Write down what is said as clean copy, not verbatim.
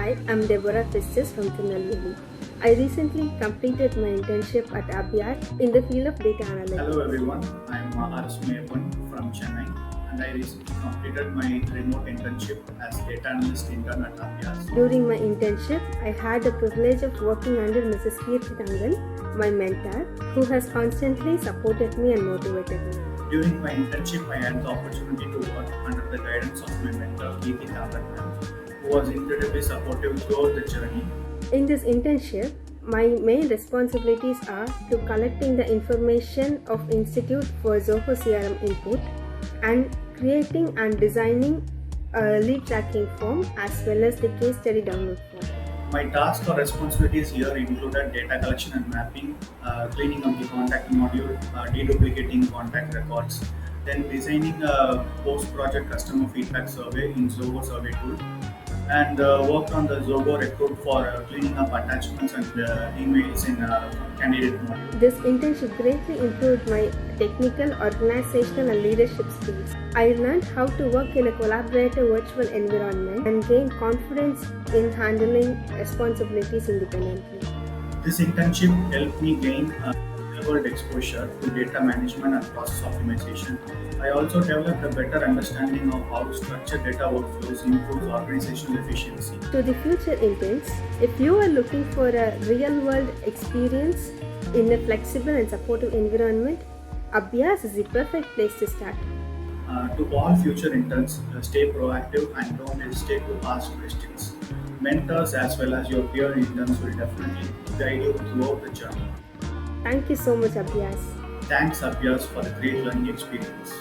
Hi, I'm Deborah Festus from Tirunelveli. I recently completed my internship at Abhyaz in the field of data analytics. Hello everyone, I'm Abhyaz.mp4 from Chennai and I recently completed my remote internship as data analyst intern at Abhyaz. During my internship, I had the privilege of working under Mrs. Kirti Tangal, my mentor, who has constantly supported me and motivated me. During my internship, I had the opportunity to work under the guidance of my mentor, Kirti Tangal, who was incredibly supportive throughout the journey. In this internship, my main responsibilities are to collecting the information of Institute for Zoho CRM input and creating and designing a lead tracking form as well as the case study download form. My tasks or responsibilities here included data collection and mapping, cleaning up the contact module, deduplicating contact records, then designing a post-project customer feedback survey in Zoho survey tool, and worked on the Zoho recruit for cleaning up attachments and emails in candidate mode. This internship greatly improved my technical, organizational, and leadership skills. I learned how to work in a collaborative virtual environment and gained confidence in handling responsibilities independently. This internship helped me gain real-world exposure to data management and process optimization. I also developed a better understanding of how structured data workflows improves organizational efficiency. To the future interns, if you are looking for a real-world experience in a flexible and supportive environment, Abhyas is the perfect place to start. To all future interns, stay proactive and don't hesitate to ask questions. Mentors as well as your peer interns will definitely guide you throughout the journey. Thank you so much, Abhyas. Thanks, Abhyas, for the great learning experience.